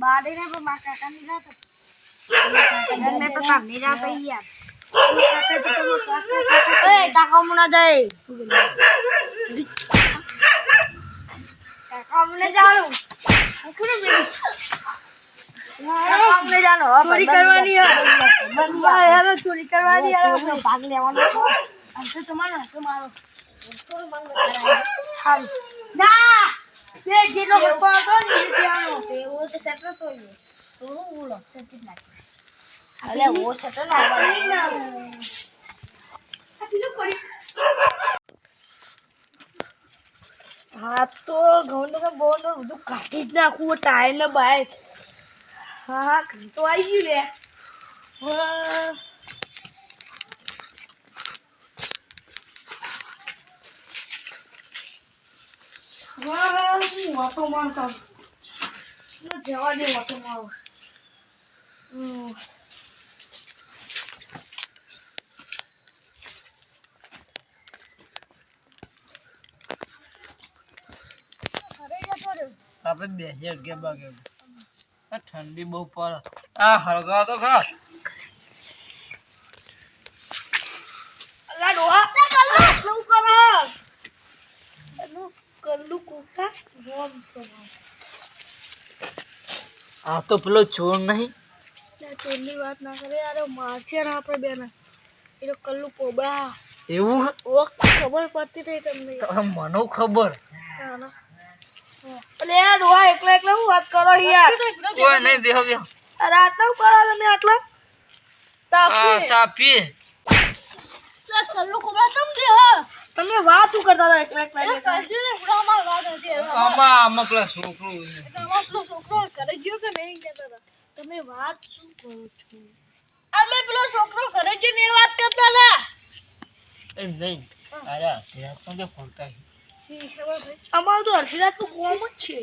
બાડી ને પણ મારા કાકા ની રાત ને તો કામ ની રાત યાર એ કાકા મુના દે કાકા મુને જાણો કોને બેન કાકા મુને જાણો ચોરી કરવાની યાર ચોરી કરવાની યાર ભાગ લેવાનો અંતે તમારો તો મારો તો મંગ હાલ ના બે જેનો પાડો ને ત્યાંનો એવો તો સેટ તો ઈ તો બોલો સેટ નાખ અલે ઓ સેટ ના આ પીલો પડી હા તો ઘઉંનો બોનો બધું કાઢી જ નાખું ટાયર ને બાય હા તો આવી ગયું લે વાતો મારતા જવા દે વાતો મારો આપણે બેસી અગિયાર વાગે આ ઠંડી બહુ પડે આ હળગા તો ખરા અલા ડોહા કલ્લું કરો કલ્લું કોકા રોમ સો આ તો પેલો ચોર નહીં ચોરની વાત ના કરે યાર મારશે ને આપણે બેન એ તો કલ્લું કોબરા એવું ઓ ખબર પડતી નહીં તમને મને ખબર અલે યાર ડોહા એકલા એકલા હું વાત કરો યાર કોઈ નહીં બેહો બેહો રાત નું કરો તમે આટલા તાપી કલ્લું કોબરા સમજે હા તમે વાત શું કરતા હતા એકલા એકલા કશી ને અમાર વાત હતી આમાં પેલા છોકરો છોકરો ઘરે ગયો કે નહીં કહેતા હતા તમે વાત શું કરો છો અમે પેલો છોકરો ઘરે જઈને એ વાત કરતા હતા એમ નહીં અરે રાત નો ફોનતા અમારું તો અડધી રાત નું કોમ જ છે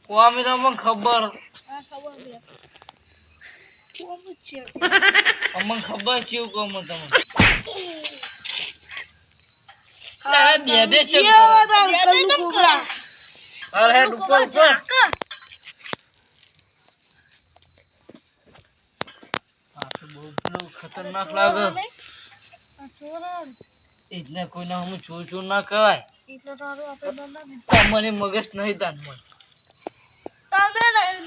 કોમ તો મને ખબર હા ખબર છે કોમ જ છે અમને ખબર છે કોમ તમને બે છે અરે ઉપર ઉપર આ તો બહુ પેલું ખતરનાક લાગે એટલે કોઈને હું ચોર ના કહેવાય એટલે તારું આપણે તમને મગજ નહીં તાનમાં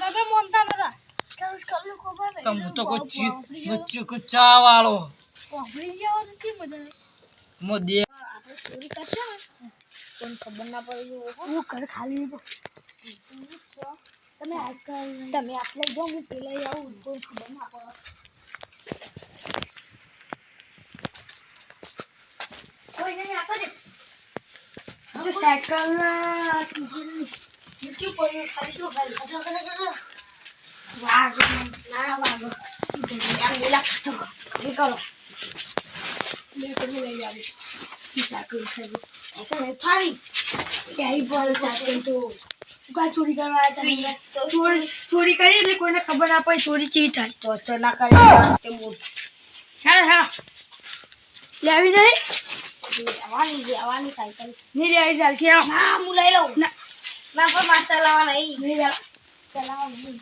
તમે મોનતા નતા કલ્લું ખબર નહીં તમે તો કોઈ બચ્ચું કો ચા વાળો કોફરી જવાનું કે મજા મો દે આપણે ચોરી કરશે ને કોઈ ખબર ના પડે હું ઘર ખાલી તમે આટલે જો હું પેલા આવું કોઈ ખબર ના પડે કોઈ નહીં આપો ને જો સાયકલ ના નીચે પડ્યું ખાલી શું ખાલી વાગ ના વાગ યાર બોલા કરો લે તમે લઈ આવી સાયકલ ખાલી સાયકલ ફાડી ક્યાંય પડે સાયકલ તો કા ચોરી કરવા આવ્યા હતા ચોરી કરી એટલે કોઈને ખબર ના પડે ચોરી ચીવી થાય ચોચો ના કરે વાસ્તે બોલ હા લેવી નહીં લેવાની સાયકલ નહીં લેવી ચાલતી હા હું લઈ લઉં ના પણ માર ચલાવવા નહીં ચલાવવા નહીં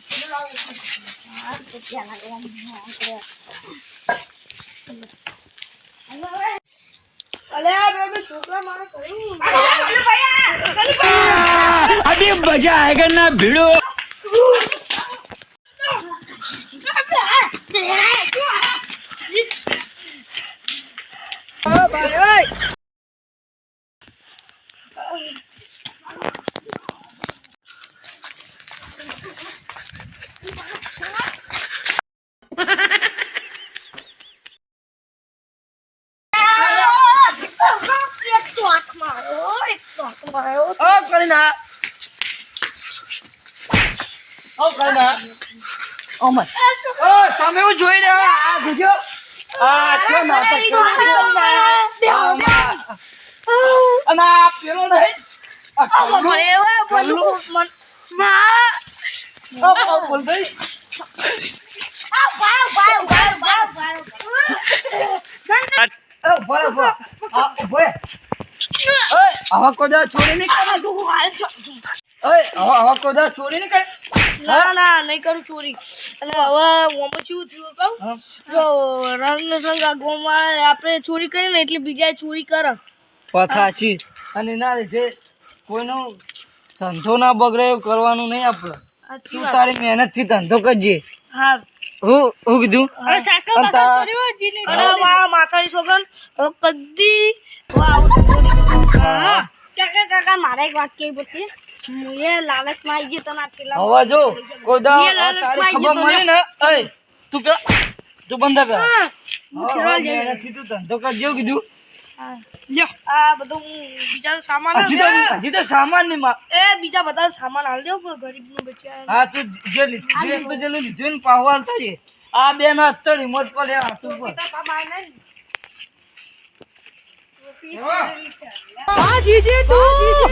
હા તો ત્યાં અલે બે છોકરા મારે કર્યું अभी मजा आएगा ना भिड़ो તમે હું જોઈ રહ્યા આ ગુજો આ છે નાટક અને આ પેલો નહીં બોલ દઈ આવા કોદા ચોરી નહીં કરે આવા કોદા ચોરી નહીં કરે ના ના નહીં કરું ચોરી. અને હવે ઓમાં શું થયું કહું? હા? જો રંગ સંગ આ ગોમવાળા આપણે ચોરી કરી ને એટલે બીજા ચોરી કરે. વાત સાચી. અને એના લીધે કોઈનો ધંધો ના બગડે એવું કરવાનું નહીં આપણે. સાચી તું વાત. તારી મહેનતથી ધંધો કરજે. હા. હું કીધું? અને સાયકલ અને બાકલ ચોરી હોય જીની. અને મારા માતાની છોકન હવે કદી હવે આવું ધંધો નહીં કરવાનો. હા. કાકા મારે એક વાત કેવી પછી હું એ લાલચમાં આવી ગયો તને આટલા હવે જો કોઈ દા એ લાલચ તારી માં ખબર આવી મળી ને એય તું બંધ કર. હું ફેરવા જઈ રહ્યો. મહેનતથી તું ધંધો કરજે એવું કીધું. લ્યો આ બધું બીજા સામાન હજી તો સામાન નહીં માં. એ બીજા બધા સામાન હાલ દો પણ ગરીબનું બચ્યા હા તું જે લીધું લીધું ને પાહો હાલતો છે. આ બે ના તો રિમોટ પર લે હાથ ઉપર. હા જીજી તું